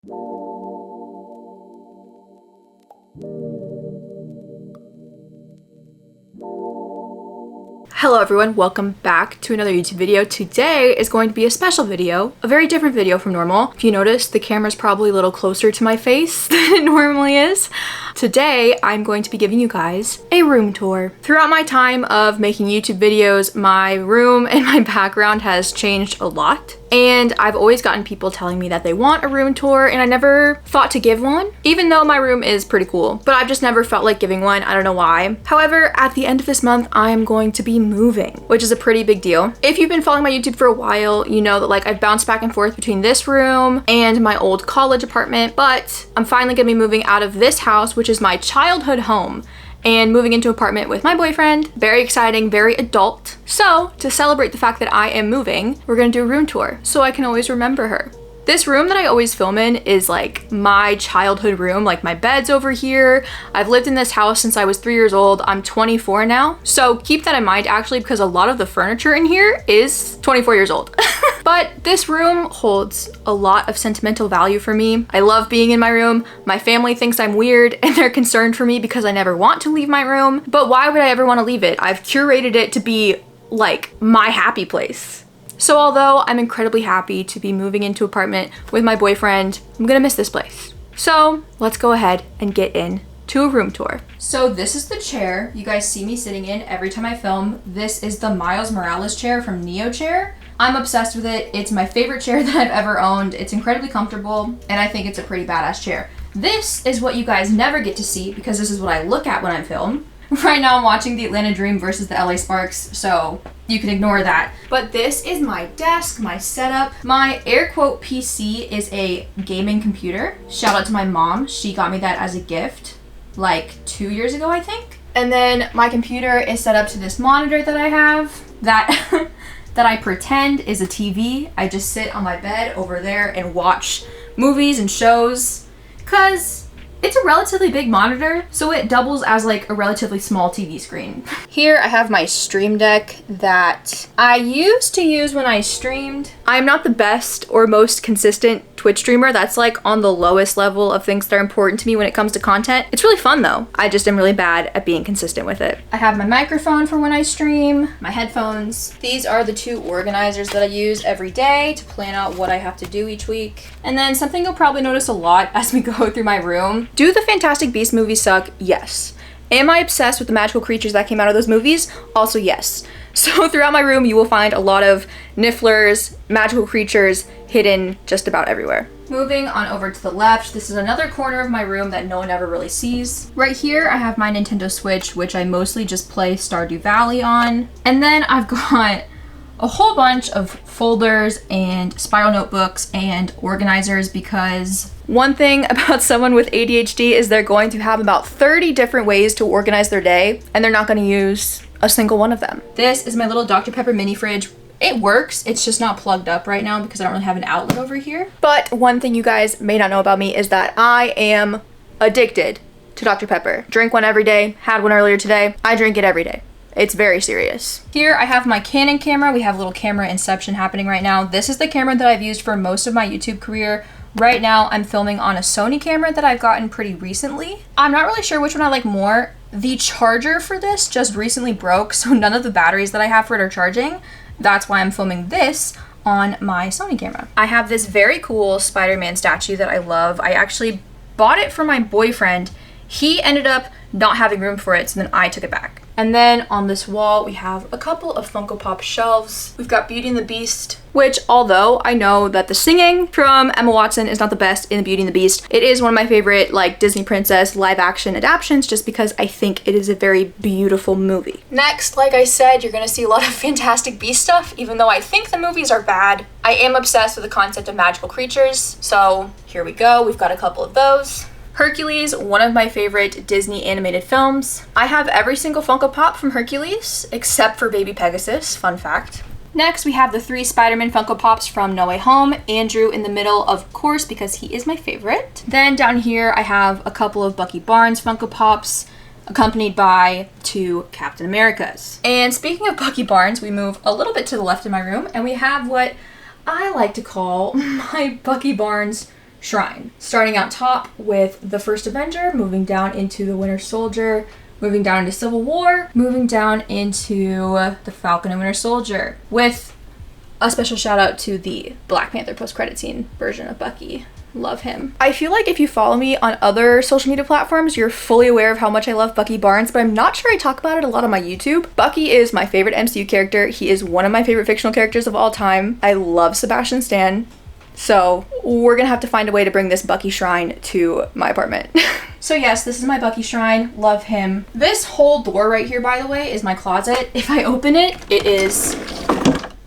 Hello everyone, welcome back to another YouTube video. Today is going to be a special video, a very different video from normal. If you notice, the camera's probably a little closer to my face than it normally is. Today, I'm going to be giving you guys a room tour. Throughout my time of making YouTube videos, my room and my background has changed a lot. And I've always gotten people telling me that they want a room tour, and I never thought to give one, even though my room is pretty cool. But I've just never felt like giving one. I don't know why. However, at the end of this month, I am going to be moving, which is a pretty big deal. If you've been following my YouTube for a while, you know that like I've bounced back and forth between this room and my old college apartment, but I'm finally gonna be moving out of this house, which is my childhood home, and moving into an apartment with my boyfriend. Very exciting, very adult. So to celebrate the fact that I am moving, we're gonna do a room tour so I can always remember her. This room that I always film in is like my childhood room. Like my bed's over here. I've lived in this house since I was 3 years old. I'm 24 now. So keep that in mind actually, because a lot of the furniture in here is 24 years old. But this room holds a lot of sentimental value for me. I love being in my room. My family thinks I'm weird and they're concerned for me because I never want to leave my room. But why would I ever want to leave it? I've curated it to be like my happy place. So although I'm incredibly happy to be moving into an apartment with my boyfriend, I'm gonna miss this place. So let's go ahead and get into a room tour. So this is the chair you guys see me sitting in every time I film. This is the Miles Morales chair from Neo Chair. I'm obsessed with it. It's my favorite chair that I've ever owned. It's incredibly comfortable, and I think it's a pretty badass chair. This is what you guys never get to see because this is what I look at when I film. Right now I'm watching the Atlanta Dream versus the LA Sparks, so you can ignore that. But this is my desk, my setup. My air quote PC is a gaming computer. Shout out to my mom. She got me that as a gift like 2 years ago, I think. And then my computer is set up to this monitor that I have that that I pretend is a TV. I just sit on my bed over there and watch movies and shows because it's a relatively big monitor, so it doubles as like a relatively small TV screen. Here I have my stream deck that I used to use when I streamed. I'm not the best or most consistent Twitch streamer. That's like on the lowest level of things that are important to me when it comes to content. It's really fun though. I just am really bad at being consistent with it. I have my microphone for when I stream, my headphones. These are the two organizers that I use every day to plan out what I have to do each week. And then something you'll probably notice a lot as we go through my room. Do the Fantastic Beasts movies suck? Yes. Am I obsessed with the magical creatures that came out of those movies? Also yes. So throughout my room, you will find a lot of nifflers, magical creatures hidden just about everywhere. Moving on over to the left, this is another corner of my room that no one ever really sees. Right here, I have my Nintendo Switch, which I mostly just play Stardew Valley on. And then I've got a whole bunch of folders and spiral notebooks and organizers because one thing about someone with ADHD is they're going to have about 30 different ways to organize their day, and they're not going to use a single one of them. This is my little Dr. Pepper mini fridge. It works, it's just not plugged up right now because I don't really have an outlet over here. But one thing you guys may not know about me is that I am addicted to Dr. Pepper. Drink one every day, had one earlier today. I drink it every day. It's very serious. Here I have my Canon camera. We have a little camera inception happening right now. This is the camera that I've used for most of my YouTube career. Right now I'm filming on a Sony camera that I've gotten pretty recently. I'm not really sure which one I like more. The charger for this just recently broke, so none of the batteries that I have for it are charging. That's why I'm filming this on my Sony camera. I have this very cool Spider-Man statue that I love. I actually bought it for my boyfriend. He ended up not having room for it, so then I took it back. And then on this wall, we have a couple of Funko Pop shelves. We've got Beauty and the Beast, which although I know that the singing from Emma Watson is not the best in Beauty and the Beast, it is one of my favorite like Disney princess live action adaptations just because I think it is a very beautiful movie. Next, like I said, you're gonna see a lot of Fantastic Beast stuff. Even though I think the movies are bad, I am obsessed with the concept of magical creatures. So here we go, we've got a couple of those. Hercules, one of my favorite Disney animated films. I have every single Funko Pop from Hercules, except for Baby Pegasus, fun fact. Next, we have the 3 Spider-Man Funko Pops from No Way Home. Andrew in the middle, of course, because he is my favorite. Then down here, I have a couple of Bucky Barnes Funko Pops, accompanied by 2 Captain Americas. And speaking of Bucky Barnes, we move a little bit to the left in my room, and we have what I like to call my Bucky Barnes shrine. Starting out top with the First Avenger, moving down into the Winter Soldier, moving down into Civil War, moving down into the Falcon and Winter Soldier, with a special shout out to the Black Panther post-credit scene version of Bucky. Love him. I feel like if you follow me on other social media platforms, you're fully aware of how much I love Bucky Barnes, but I'm not sure I talk about it a lot on my YouTube. Bucky is my favorite MCU character. He is one of my favorite fictional characters of all time. I love Sebastian Stan. So we're gonna have to find a way to bring this Bucky shrine to my apartment. So yes, this is my Bucky shrine. Love him. This whole door right here, by the way, is my closet. If I open it, it is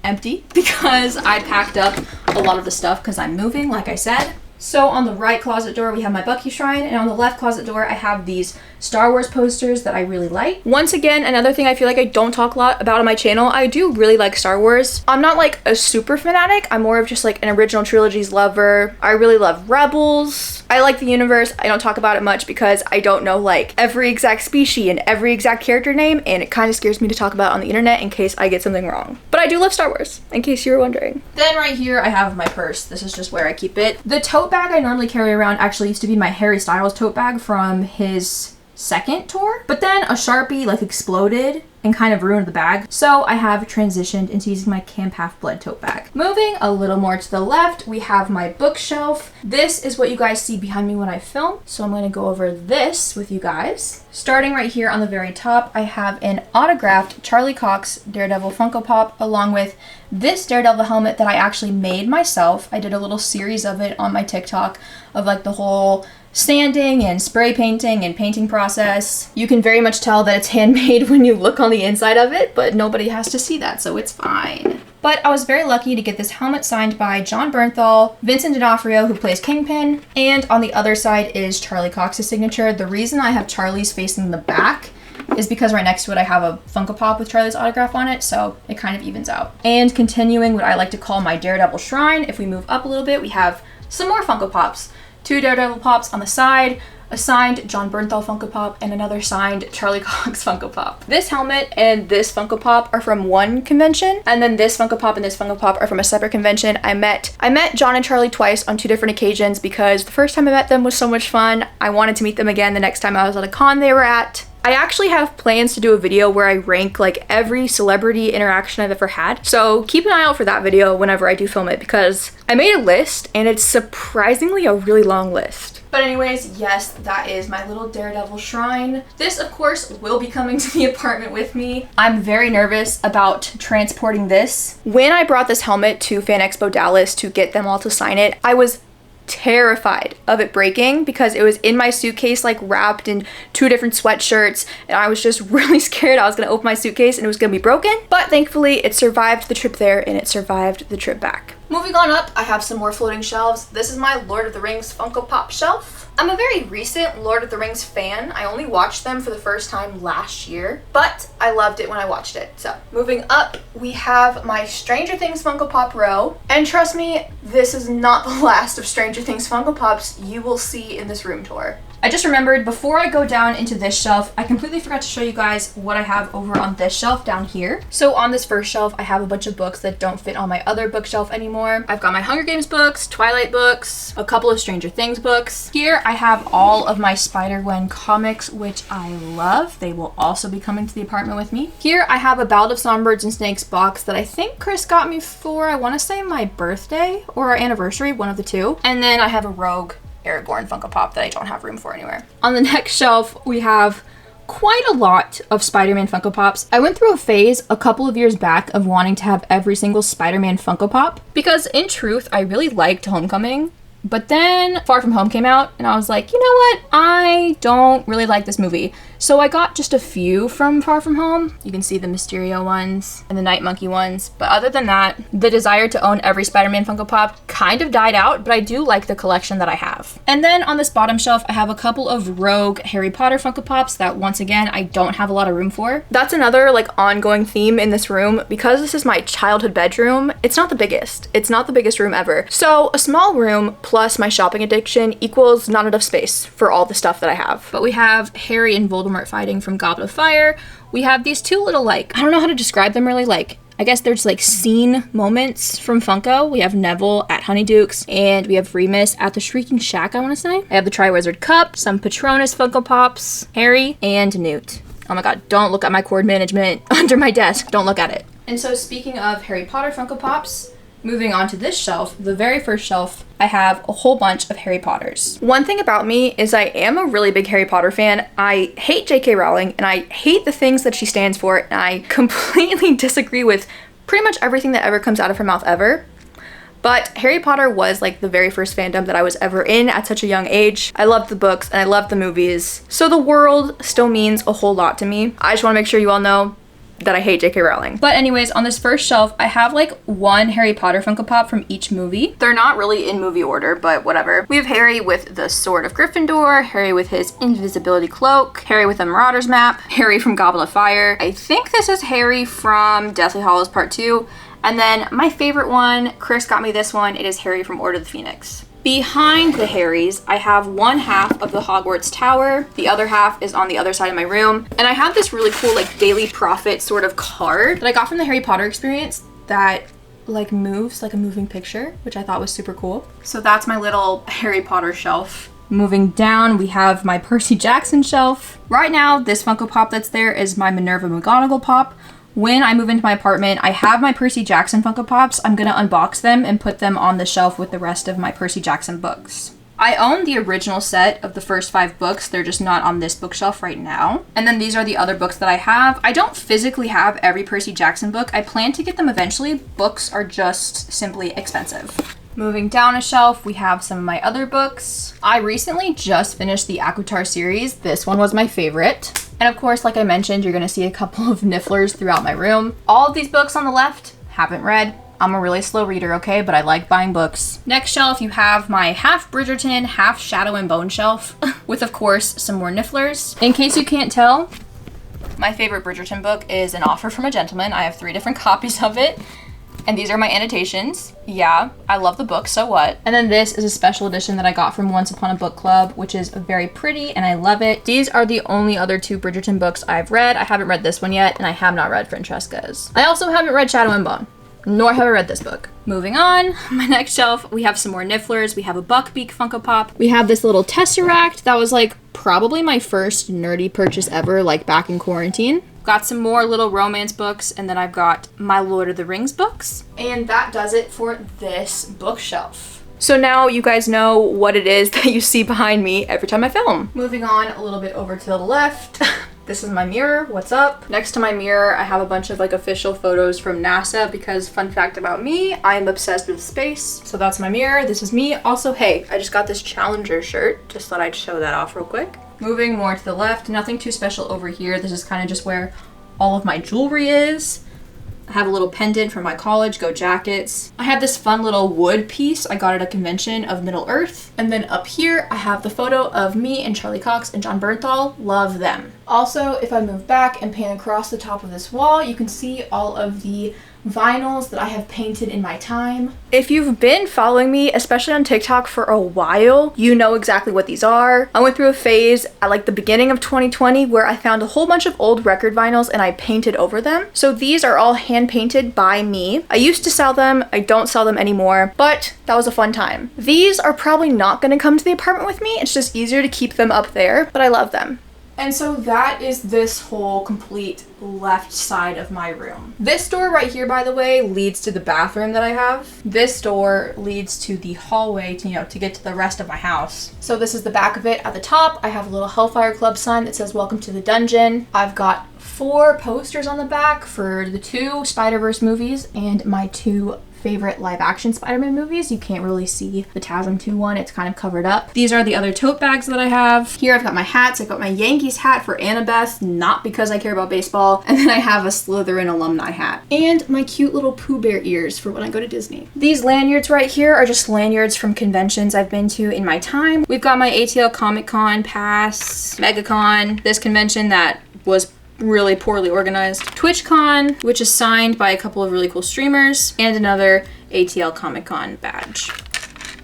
empty because I packed up a lot of the stuff because I'm moving, like I said. So on the right closet door, we have my Bucky shrine, and on the left closet door, I have these Star Wars posters that I really like. Once again, another thing I feel like I don't talk a lot about on my channel, I do really like Star Wars. I'm not like a super fanatic. I'm more of just like an original trilogies lover. I really love Rebels. I like the universe. I don't talk about it much because I don't know like every exact species and every exact character name, and it kind of scares me to talk about it on the internet in case I get something wrong. But I do love Star Wars, in case you were wondering. Then right here, I have my purse. This is just where I keep it. The tote bag I normally carry around actually used to be my Harry Styles tote bag from his second tour, but then a Sharpie like exploded and kind of ruined the bag, so I have transitioned into using my Camp Half-Blood tote bag. Moving a little more to the left, we have my bookshelf. This is what you guys see behind me when I film, so I'm going to go over this with you guys. Starting right here on the very top, I have an autographed Charlie Cox Daredevil Funko Pop along with this Daredevil helmet that I actually made myself. I did a little series of it on my TikTok of like the whole sanding and spray painting and painting process. You can very much tell that it's handmade when you look on the inside of it, but nobody has to see that, so it's fine. But I was very lucky to get this helmet signed by John Bernthal, Vincent D'Onofrio, who plays Kingpin, and on the other side is Charlie Cox's signature. The reason I have Charlie's facing the back is because right next to it I have a Funko Pop with Charlie's autograph on it, so it kind of evens out. And continuing what I like to call my Daredevil shrine, if we move up a little bit, we have some more Funko Pops. 2 Daredevil Pops on the side, a signed John Bernthal Funko Pop, and another signed Charlie Cox Funko Pop. This helmet and this Funko Pop are from one convention, and then this Funko Pop and this Funko Pop are from a separate convention. I met John and Charlie twice on 2 different occasions because the first time I met them was so much fun. I wanted to meet them again the next time I was at a con they were at. I actually have plans to do a video where I rank like every celebrity interaction I've ever had. So keep an eye out for that video whenever I do film it because I made a list and it's surprisingly a really long list. But anyways, yes, that is my little Daredevil shrine. This, of course, will be coming to the apartment with me. I'm very nervous about transporting this. When I brought this helmet to Fan Expo Dallas to get them all to sign it, I was terrified of it breaking because it was in my suitcase like wrapped in 2 different sweatshirts, and I was just really scared I was gonna open my suitcase and it was gonna be broken. But thankfully it survived the trip there and it survived the trip back. Moving on up, I have some more floating shelves. This is my Lord of the Rings Funko Pop shelf. I'm a very recent Lord of the Rings fan. I only watched them for the first time last year, but I loved it when I watched it. So moving up, we have my Stranger Things Funko Pop row. And trust me, this is not the last of Stranger Things Funko Pops you will see in this room tour. I just remembered before I go down into this shelf, I completely forgot to show you guys what I have over on this shelf down here. So on this first shelf, I have a bunch of books that don't fit on my other bookshelf anymore. I've got my Hunger Games books, Twilight books, a couple of Stranger Things books. Here I have all of my Spider-Gwen comics, which I love. They will also be coming to the apartment with me. Here I have a Ballad of Songbirds and Snakes box that I think Chris got me for, I want to say my birthday or our anniversary, one of the two. And then I have a Rogue Aragorn Funko Pop that I don't have room for anywhere. On the next shelf, we have quite a lot of Spider-Man Funko Pops. I went through a phase a couple of years back of wanting to have every single Spider-Man Funko Pop because in truth, I really liked Homecoming. But then Far From Home came out and I was like, you know what? I don't really like this movie. So I got just a few from Far From Home. You can see the Mysterio ones and the Night Monkey ones. But other than that, the desire to own every Spider-Man Funko Pop kind of died out, but I do like the collection that I have. And then on this bottom shelf, I have a couple of Rogue Harry Potter Funko Pops that once again, I don't have a lot of room for. That's another like ongoing theme in this room. Because this is my childhood bedroom, it's not the biggest. It's not the biggest room ever. So a small room plus my shopping addiction equals not enough space for all the stuff that I have. But we have Harry and Voldemort fighting from Goblet of Fire. We have these 2 little like, I don't know how to describe them really, like I guess there's like scene moments from Funko. We have Neville at Honeydukes, and we have Remus at the Shrieking Shack, I want to say. I have the Triwizard Cup, some Patronus Funko Pops, Harry, and Newt. Oh my god, don't look at my cord management under my desk. Don't look at it. And so speaking of Harry Potter Funko Pops, moving on to this shelf, the very first shelf, I have a whole bunch of Harry Potters. One thing about me is I am a really big Harry Potter fan. I hate J.K. Rowling, and I hate the things that she stands for, and I completely disagree with pretty much everything that ever comes out of her mouth ever. But Harry Potter was like the very first fandom that I was ever in at such a young age. I loved the books and I loved the movies. So the world still means a whole lot to me. I just want to make sure you all know that I hate J.K. Rowling. But anyways, on this first shelf, I have like one Harry Potter Funko Pop from each movie. They're not really in movie order, but whatever. We have Harry with the Sword of Gryffindor, Harry with his invisibility cloak, Harry with a Marauder's map, Harry from Goblet of Fire. I think this is Harry from Deathly Hallows Part 2. And then my favorite one, Chris got me this one, it is Harry from Order of the Phoenix. Behind the Harrys, I have one half of the Hogwarts Tower. The other half is on the other side of my room. And I have this really cool like Daily Prophet sort of card that I got from the Harry Potter experience that like moves like a moving picture, which I thought was super cool. So that's my little Harry Potter shelf. Moving down, we have my Percy Jackson shelf. Right now, this Funko Pop that's there is my Minerva McGonagall Pop. When I move into my apartment, I have my Percy Jackson Funko Pops. I'm gonna unbox them and put them on the shelf with the rest of my Percy Jackson books. I own the original set of the first 5 books. They're just not on this bookshelf right now. And then these are the other books that I have. I don't physically have every Percy Jackson book. I plan to get them eventually. Books are just simply expensive. Moving down a shelf, we have some of my other books. I recently just finished the ACOTAR series. This one was my favorite. And of course, like I mentioned, you're gonna see a couple of Nifflers throughout my room. All of these books on the left, haven't read. I'm a really slow reader, okay? But I like buying books. Next shelf, you have my half Bridgerton, half Shadow and Bone shelf, with of course, some more Nifflers. In case you can't tell, my favorite Bridgerton book is An Offer from a Gentleman. I have 3 different copies of it. And these are my annotations. Yeah, I love the book, so what? And then this is a special edition that I got from Once Upon a Book Club, which is very pretty and I love it. These are the only other 2 Bridgerton books I've read. I haven't read this one yet, and I have not read Francesca's. I also haven't read Shadow and Bone, nor have I read this book. Moving on, my next shelf, we have some more Nifflers. We have a Buckbeak Funko Pop. We have this little Tesseract that was like probably my first nerdy purchase ever, like back in quarantine. Got some more little romance books, and then I've got my Lord of the Rings books. And that does it for this bookshelf. So now you guys know what it is that you see behind me every time I film. Moving on a little bit over to the left. This is my mirror. What's up? Next to my mirror, I have a bunch of like official photos from NASA because fun fact about me, I am obsessed with space. So that's my mirror. This is me. Also, hey, I just got this Challenger shirt. Just thought I'd show that off real quick. Moving more to the left, nothing too special over here. This is kind of just where all of my jewelry is. I have a little pendant from my college, Go Jackets. I have this fun little wood piece I got at a convention of Middle Earth. And then up here, I have the photo of me and Charlie Cox and John Bernthal. Love them. Also, if I move back and pan across the top of this wall, you can see all of the vinyls that I have painted in my time. If you've been following me, especially on TikTok for a while, you know exactly what these are. I went through a phase at like the beginning of 2020 where I found a whole bunch of old record vinyls and I painted over them. So these are all hand painted by me. I used to sell them, I don't sell them anymore, but that was a fun time. These are probably not gonna come to the apartment with me. It's just easier to keep them up there, but I love them. And so that is this whole complete left side of my room. This door right here, by the way, leads to the bathroom that I have. This door leads to the hallway to get to the rest of my house. So this is the back of it. At the top, I have a little Hellfire Club sign that says welcome to the dungeon. I've got 4 posters on the back for the 2 Spider-Verse movies and my 2 favorite live action Spider-Man movies. You can't really see the TASM 2 one, it's kind of covered up. These are the other tote bags that I have. Here I've got my hats. I've got my Yankees hat for Annabeth, not because I care about baseball. And then I have a Slytherin alumni hat. And my cute little Pooh Bear ears for when I go to Disney. These lanyards right here are just lanyards from conventions I've been to in my time. We've got my ATL Comic Con pass, MegaCon, this convention that was really poorly organized, TwitchCon, which is signed by a couple of really cool streamers, and another ATL Comic Con badge.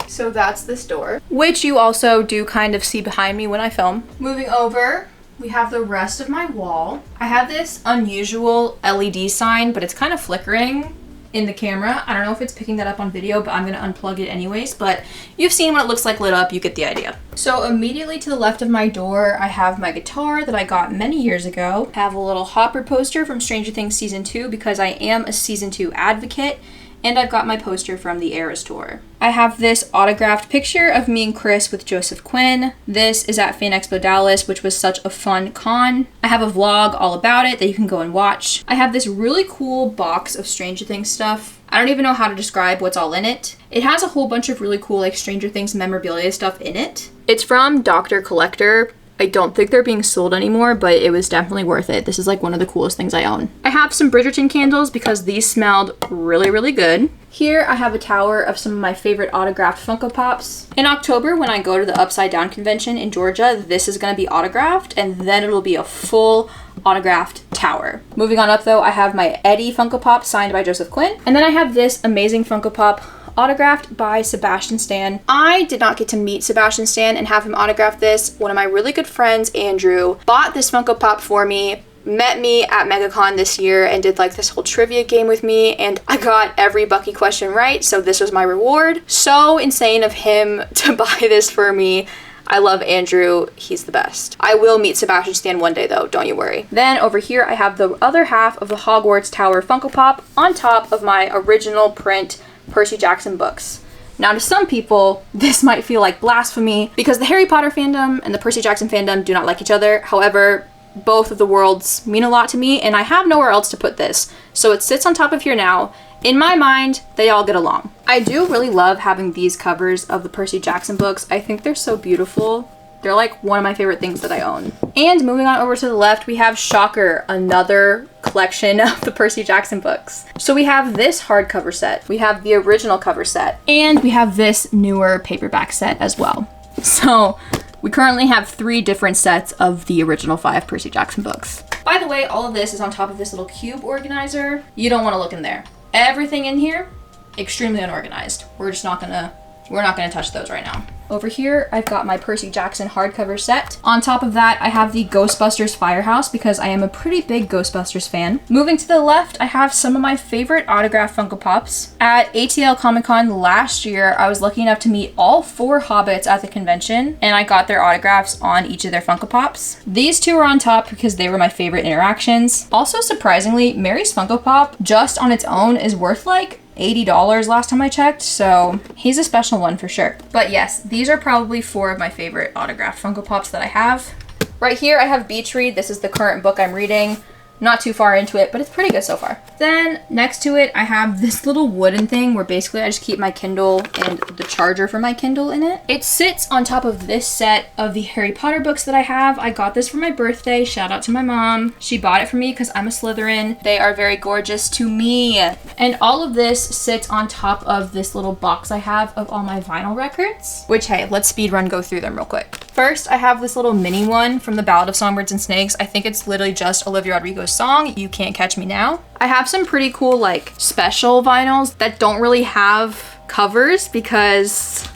So that's this door, which you also do kind of see behind me when I film. Moving over, we have the rest of my wall. I have this unusual LED sign, but it's kind of flickering in the camera. I don't know if it's picking that up on video, but I'm gonna unplug it anyways, but you've seen what it looks like lit up, you get the idea. So immediately to the left of my door, I have my guitar that I got many years ago. I have a little Hopper poster from Stranger Things Season 2 because I am a Season 2 advocate, and I've got my poster from the Eras tour. I have this autographed picture of me and Chris with Joseph Quinn. This is at Fan Expo Dallas, which was such a fun con. I have a vlog all about it that you can go and watch. I have this really cool box of Stranger Things stuff. I don't even know how to describe what's all in it. It has a whole bunch of really cool like Stranger Things memorabilia stuff in it. It's from Dr. Collector. I don't think they're being sold anymore, but it was definitely worth it. This is like one of the coolest things I own. I have some Bridgerton candles because these smelled really, really good. Here I have a tower of some of my favorite autographed Funko Pops. In October, when I go to the Upside Down convention in Georgia, this is gonna be autographed, and then it'll be a full autographed tower. Moving on up though, I have my Eddie Funko Pop signed by Joseph Quinn. And then I have this amazing Funko Pop autographed by Sebastian Stan. I did not get to meet Sebastian Stan and have him autograph this. One of my really good friends, Andrew, bought this Funko Pop for me, met me at MegaCon this year, and did like this whole trivia game with me, and I got every Bucky question right, so this was my reward. So insane of him to buy this for me. I love Andrew, he's the best. I will meet Sebastian Stan one day though, don't you worry. Then over here I have the other half of the Hogwarts Tower Funko Pop on top of my original print Percy Jackson books. Now to some people, this might feel like blasphemy because the Harry Potter fandom and the Percy Jackson fandom do not like each other. However, both of the worlds mean a lot to me and I have nowhere else to put this. So it sits on top of here now. In my mind, they all get along. I do really love having these covers of the Percy Jackson books. I think they're so beautiful. They're like one of my favorite things that I own. And moving on over to the left, we have Shocker, another collection of the Percy Jackson books. So we have this hardcover set, we have the original cover set, and we have this newer paperback set as well. So we currently have 3 different sets of the original 5 Percy Jackson books. By the way, all of this is on top of this little cube organizer. You don't want to look in there. Everything in here, extremely unorganized. We're not gonna touch those right now. Over here, I've got my Percy Jackson hardcover set. On top of that, I have the Ghostbusters Firehouse because I am a pretty big Ghostbusters fan. Moving to the left, I have some of my favorite autographed Funko Pops. At ATL Comic Con last year, I was lucky enough to meet all 4 Hobbits at the convention, and I got their autographs on each of their Funko Pops. These 2 are on top because they were my favorite interactions. Also, surprisingly, Mary's Funko Pop, just on its own, is worth like $80 last time I checked, so he's a special one for sure. But yes, these are probably 4 of my favorite autographed Funko Pops that I have. Right here I have Beach Read. This is the current book I'm reading. Not too far into it, but it's pretty good so far. Then next to it, I have this little wooden thing where basically I just keep my Kindle and the charger for my Kindle in it. It sits on top of this set of the Harry Potter books that I have. I got this for my birthday. Shout out to my mom. She bought it for me because I'm a Slytherin. They are very gorgeous to me. And all of this sits on top of this little box I have of all my vinyl records, which, hey, let's speed run go through them real quick. First, I have this little mini one from the Ballad of Songbirds and Snakes. I think it's literally just Olivia Rodrigo's song, You Can't Catch Me Now. I have some pretty cool like special vinyls that don't really have covers because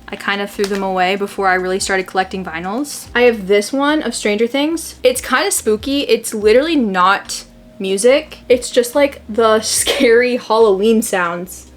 I kind of threw them away before I really started collecting vinyls. I have this one of Stranger Things. It's kind of spooky. It's literally not music. It's just like the scary Halloween sounds.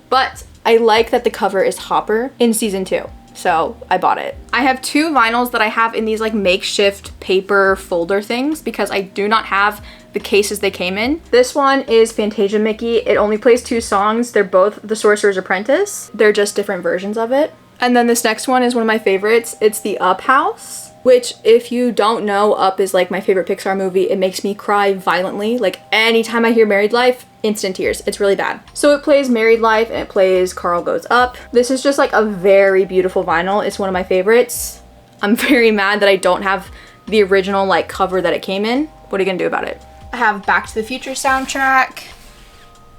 But I like that the cover is Hopper in season 2. So I bought it. I have 2 vinyls that I have in these like makeshift paper folder things because I do not have the cases they came in. This one is Fantasia Mickey. It only plays 2 songs. They're both The Sorcerer's Apprentice. They're just different versions of it. And then this next one is one of my favorites. It's the Up House, which if you don't know, Up is like my favorite Pixar movie. It makes me cry violently. Like anytime I hear Married Life, instant tears. It's really bad. So it plays Married Life and it plays Carl Goes Up. This is just like a very beautiful vinyl. It's one of my favorites. I'm very mad that I don't have the original like cover that it came in. What are you gonna do about it? I have Back to the Future soundtrack,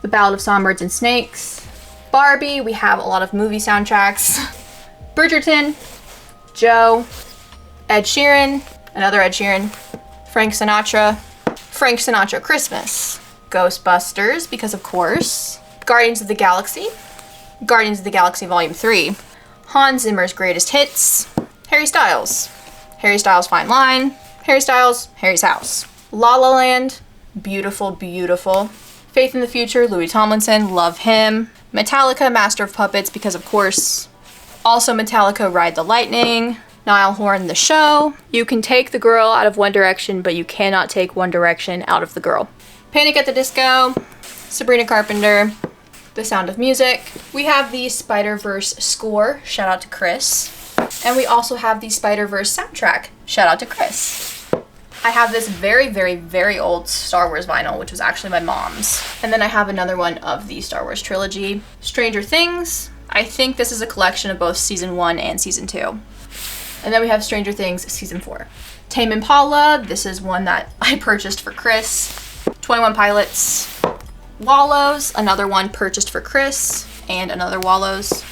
The Ballad of Songbirds and Snakes, Barbie. We have a lot of movie soundtracks. Bridgerton, Joe, Ed Sheeran, another Ed Sheeran, Frank Sinatra Christmas, Ghostbusters, because of course, Guardians of the Galaxy Volume 3, Hans Zimmer's Greatest Hits, Harry Styles Fine Line, Harry Styles, Harry's house. La La Land, beautiful, beautiful. Faith in the Future, Louis Tomlinson, love him. Metallica, Master of Puppets, because of course. Also Metallica, Ride the Lightning. Niall Horan, The Show. You can take the girl out of One Direction, but you cannot take One Direction out of the girl. Panic at the Disco, Sabrina Carpenter, The Sound of Music. We have the Spider-Verse score, shout out to Chris. And we also have the Spider-Verse soundtrack, shout out to Chris. I have this very, very, very old Star Wars vinyl, which was actually my mom's. And then I have another one of the Star Wars trilogy. Stranger Things. I think this is a collection of both season 1 and season 2. And then we have Stranger Things season 4. Tame Impala. This is one that I purchased for Chris. 21 Pilots. Wallows, another one purchased for Chris, and another Wallows.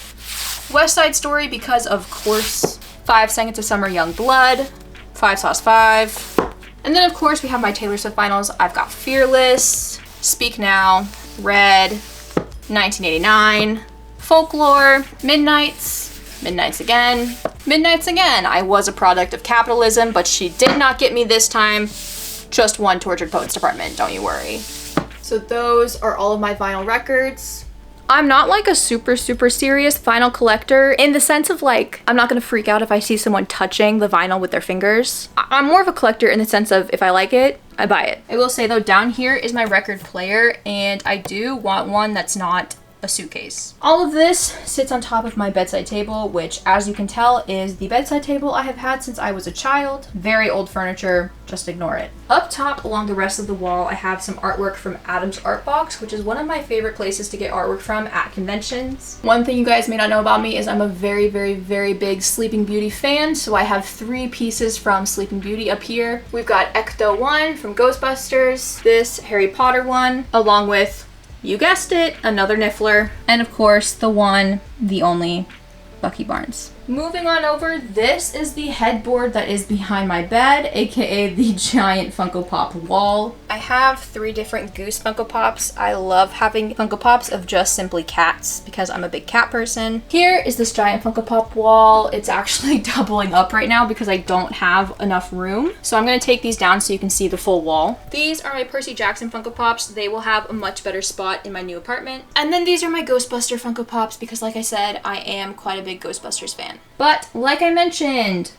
West Side Story, because of course. 5 Seconds of Summer, Young Blood. 5 Sauce 5. And then of course we have my Taylor Swift vinyls. I've got Fearless, Speak Now, Red, 1989, Folklore, Midnights, Midnights Again, Midnights Again. I was a product of capitalism, but she did not get me this time. Just one Tortured Poets department, don't you worry. So those are all of my vinyl records. I'm not like a super serious vinyl collector in the sense of like, I'm not gonna freak out if I see someone touching the vinyl with their fingers. I'm more of a collector in the sense of if I like it, I buy it. I will say though, down here is my record player and I do want one that's not a suitcase. All of this sits on top of my bedside table, which as you can tell is the bedside table I have had since I was a child. Very old furniture, just ignore it. Up top along the rest of the wall, I have some artwork from Adam's Art Box, which is one of my favorite places to get artwork from at conventions. One thing you guys may not know about me is I'm a very, very, very big Sleeping Beauty fan, so I have 3 pieces from Sleeping Beauty up here. We've got Ecto 1 from Ghostbusters, this Harry Potter one, along with, you guessed it, another Niffler, and of course the one, the only, Bucky Barnes. Moving on over, this is the headboard that is behind my bed, aka the giant Funko Pop wall. I have 3 different Goose Funko Pops. I love having Funko Pops of just simply cats because I'm a big cat person. Here is this giant Funko Pop wall. It's actually doubling up right now because I don't have enough room. So I'm gonna take these down so you can see the full wall. These are my Percy Jackson Funko Pops. They will have a much better spot in my new apartment. And then these are my Ghostbuster Funko Pops because like I said, I am quite a big Ghostbusters fan. But like I mentioned,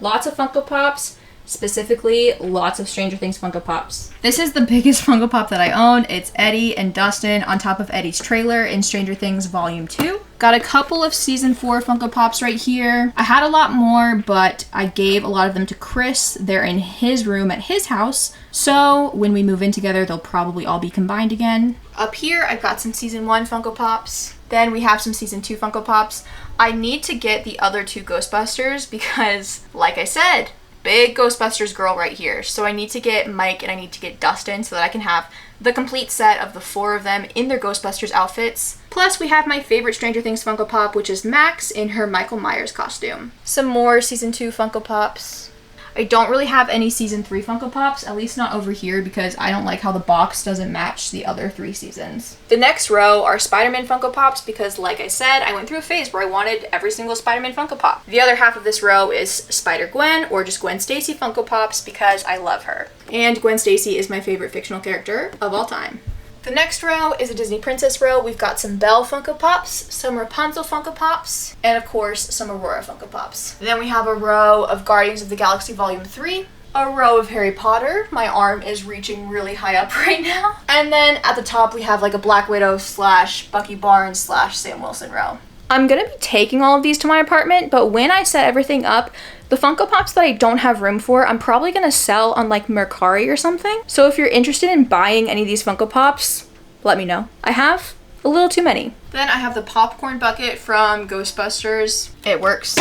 lots of Funko Pops, specifically lots of Stranger Things Funko Pops. This is the biggest Funko Pop that I own. It's Eddie and Dustin on top of Eddie's trailer in Stranger Things Volume 2. Got a couple of Season 4 Funko Pops right here. I had a lot more, but I gave a lot of them to Chris. They're in his room at his house. So when we move in together, they'll probably all be combined again. Up here, I've got some Season 1 Funko Pops. Then we have some Season 2 Funko Pops. I need to get the other 2 Ghostbusters because, like I said, big Ghostbusters girl right here. So I need to get Mike and I need to get Dustin so that I can have the complete set of the 4 of them in their Ghostbusters outfits. Plus we have my favorite Stranger Things Funko Pop, which is Max in her Michael Myers costume. Some more Season 2 Funko Pops. I don't really have any Season 3 Funko Pops, at least not over here because I don't like how the box doesn't match the other 3 seasons. The next row are Spider-Man Funko Pops because like I said, I went through a phase where I wanted every single Spider-Man Funko Pop. The other half of this row is Spider-Gwen or just Gwen Stacy Funko Pops because I love her. And Gwen Stacy is my favorite fictional character of all time. The next row is a Disney Princess row. We've got some Belle Funko Pops, some Rapunzel Funko Pops, and of course some Aurora Funko Pops. Then we have a row of Guardians of the Galaxy Volume 3, a row of Harry Potter. My arm is reaching really high up right now. And then at the top we have like a Black Widow / Bucky Barnes / Sam Wilson row. I'm gonna be taking all of these to my apartment, but when I set everything up, the Funko Pops that I don't have room for, I'm probably gonna sell on like Mercari or something. So if you're interested in buying any of these Funko Pops, let me know. I have a little too many. Then I have the popcorn bucket from Ghostbusters. It works.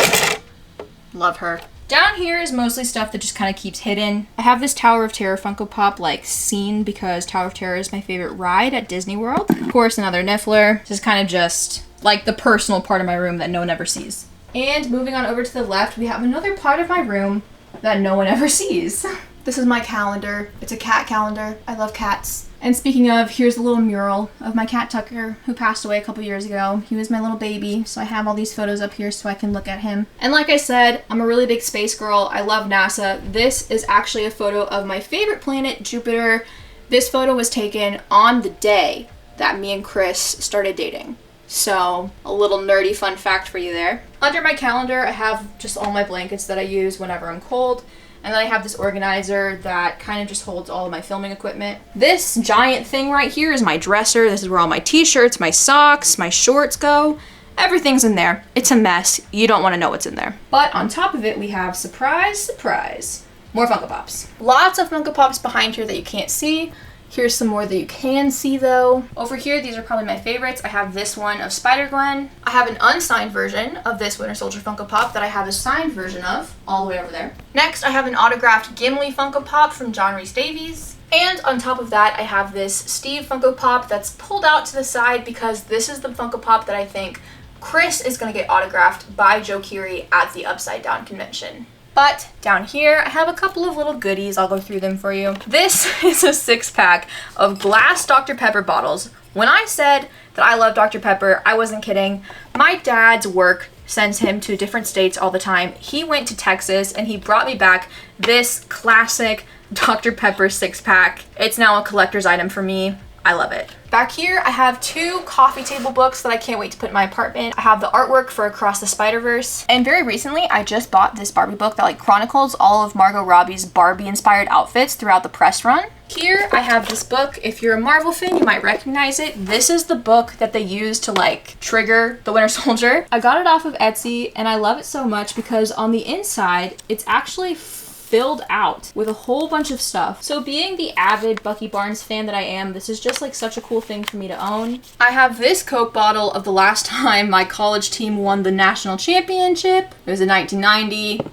Love her. Down here is mostly stuff that just kind of keeps hidden. I have this Tower of Terror Funko Pop like scene because Tower of Terror is my favorite ride at Disney World. Of course, another Niffler. This is kind of just like the personal part of my room that no one ever sees. And moving on over to the left, we have another part of my room that no one ever sees. This is my calendar. It's a cat calendar. I love cats. And speaking of, here's a little mural of my cat Tucker, who passed away a couple years ago. He was my little baby, so I have all these photos up here so I can look at him. And like I said, I'm a really big space girl. I love NASA. This is actually a photo of my favorite planet, Jupiter. This photo was taken on the day that me and Chris started dating. So, a little nerdy fun fact for you there. Under my calendar, I have just all my blankets that I use whenever I'm cold. And then I have this organizer that kind of just holds all of my filming equipment. This giant thing right here is my dresser. This is where all my t-shirts, my socks, my shorts go. Everything's in there. It's a mess. You don't want to know what's in there. But on top of it, we have, surprise, surprise, more Funko Pops. Lots of Funko Pops behind here that you can't see. Here's some more that you can see though. Over here, these are probably my favorites. I have this one of Spider-Gwen. I have an unsigned version of this Winter Soldier Funko Pop that I have a signed version of, all the way over there. Next, I have an autographed Gimli Funko Pop from John Rhys Davies. And on top of that, I have this Steve Funko Pop that's pulled out to the side because this is the Funko Pop that I think Chris is gonna get autographed by Joe Keery at the Upside Down convention. But down here, I have a couple of little goodies. I'll go through them for you. This is a 6-pack of glass Dr. Pepper bottles. When I said that I love Dr. Pepper, I wasn't kidding. My dad's work sends him to different states all the time. He went to Texas and he brought me back this classic Dr. Pepper 6-pack. It's now a collector's item for me. I love it. Back here, I have 2 coffee table books that I can't wait to put in my apartment. I have the artwork for Across the Spider-Verse. And very recently, I just bought this Barbie book that chronicles all of Margot Robbie's Barbie-inspired outfits throughout the press run. Here, I have this book. If you're a Marvel fan, you might recognize it. This is the book that they used to trigger the Winter Soldier. I got it off of Etsy, and I love it so much because on the inside, it's actually filled out with a whole bunch of stuff. So being the avid Bucky Barnes fan that I am, this is just such a cool thing for me to own. I have this Coke bottle of the last time my college team won the national championship. It was in 1990.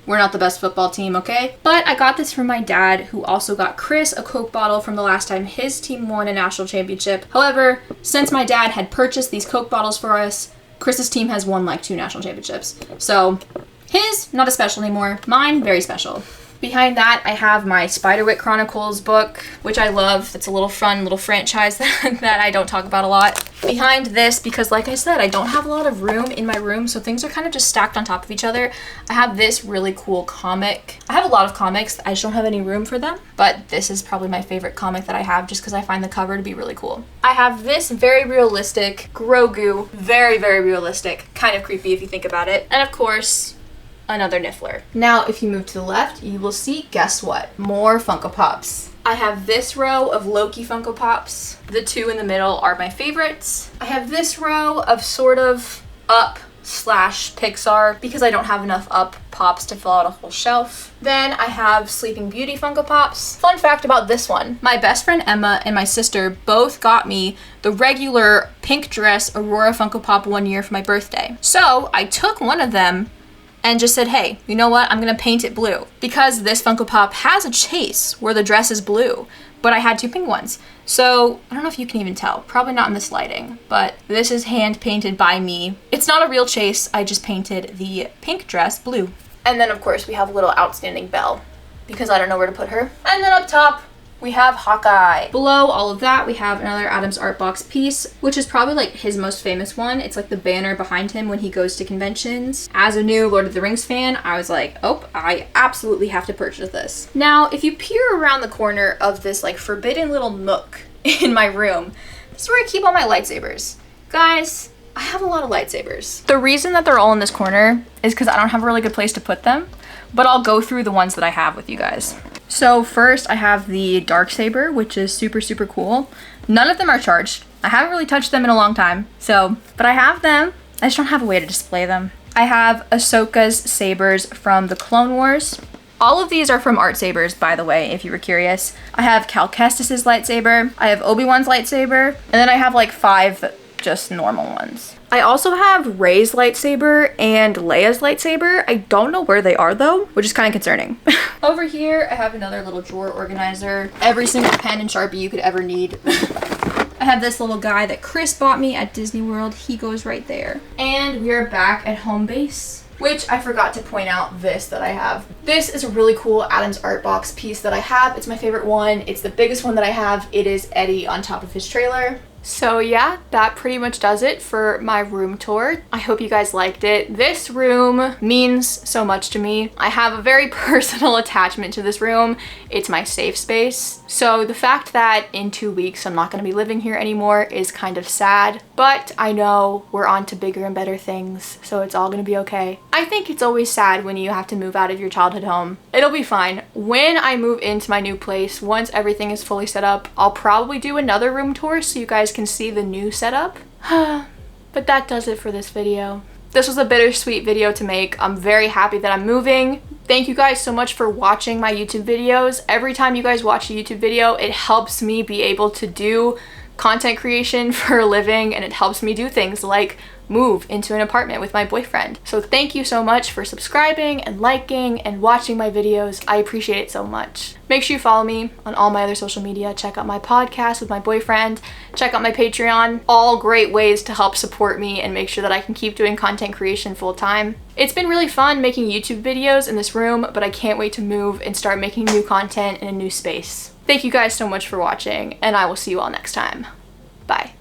We're not the best football team, okay? But I got this from my dad, who also got Chris a Coke bottle from the last time his team won a national championship. However, since my dad had purchased these Coke bottles for us, Chris's team has won 2 national championships. So his, not as special anymore. Mine, very special. Behind that, I have my Spiderwick Chronicles book, which I love. It's a little fun little franchise that I don't talk about a lot. Behind this, because like I said, I don't have a lot of room in my room, so things are kind of just stacked on top of each other. I have this really cool comic. I have a lot of comics, I just don't have any room for them, but this is probably my favorite comic that I have just because I find the cover to be really cool. I have this very realistic Grogu, very, very realistic, kind of creepy if you think about it. And of course, another Niffler. Now, if you move to the left, you will see, guess what? More Funko Pops. I have this row of Loki Funko Pops. The 2 in the middle are my favorites. I have this row of sort of Up / Pixar because I don't have enough Up Pops to fill out a whole shelf. Then I have Sleeping Beauty Funko Pops. Fun fact about this one, my best friend Emma and my sister both got me the regular pink dress Aurora Funko Pop one year for my birthday. So I took one of them and just said, hey, you know what? I'm gonna paint it blue. Because this Funko Pop has a chase where the dress is blue, but I had 2 pink ones. So, I don't know if you can even tell, probably not in this lighting, but this is hand painted by me. It's not a real chase, I just painted the pink dress blue. And then of course we have a little outstanding Belle, because I don't know where to put her. And then up top, we have Hawkeye. Below all of that, we have another Adams Art Box piece, which is probably his most famous one. It's the banner behind him when he goes to conventions. As a new Lord of the Rings fan, I was like, oh, I absolutely have to purchase this. Now, if you peer around the corner of this forbidden little nook in my room, this is where I keep all my lightsabers. Guys, I have a lot of lightsabers. The reason that they're all in this corner is because I don't have a really good place to put them, but I'll go through the ones that I have with you guys. So first I have the Darksaber, which is super, super cool. None of them are charged. I haven't really touched them in a long time, but I have them. I just don't have a way to display them. I have Ahsoka's sabers from the Clone Wars. All of these are from Art Sabers, by the way, if you were curious. I have Cal Kestis's lightsaber. I have Obi-Wan's lightsaber. And then I have 5 just normal ones. I also have Rey's lightsaber and Leia's lightsaber. I don't know where they are though, which is kind of concerning. Over here, I have another little drawer organizer. Every single pen and Sharpie you could ever need. I have this little guy that Chris bought me at Disney World. He goes right there. And we are back at home base, which I forgot to point out this that I have. This is a really cool Adam's Art Box piece that I have. It's my favorite one. It's the biggest one that I have. It is Eddie on top of his trailer. So yeah, that pretty much does it for my room tour. I hope you guys liked it. This room means so much to me. I have a very personal attachment to this room. It's my safe space. So the fact that in 2 weeks I'm not going to be living here anymore is kind of sad, but I know we're on to bigger and better things, so it's all going to be okay. I think it's always sad when you have to move out of your childhood home. It'll be fine. When I move into my new place, once everything is fully set up, I'll probably do another room tour so you guys can see the new setup. But that does it for this video. This was a bittersweet video to make. I'm very happy that I'm moving. Thank you guys so much for watching my YouTube videos. Every time you guys watch a YouTube video, it helps me be able to do content creation for a living, and it helps me do things like move into an apartment with my boyfriend. So thank you so much for subscribing and liking and watching my videos. I appreciate it so much. Make sure you follow me on all my other social media. Check out my podcast with my boyfriend. Check out my Patreon. All great ways to help support me and make sure that I can keep doing content creation full time. It's been really fun making YouTube videos in this room, but I can't wait to move and start making new content in a new space. Thank you guys so much for watching, and I will see you all next time. Bye.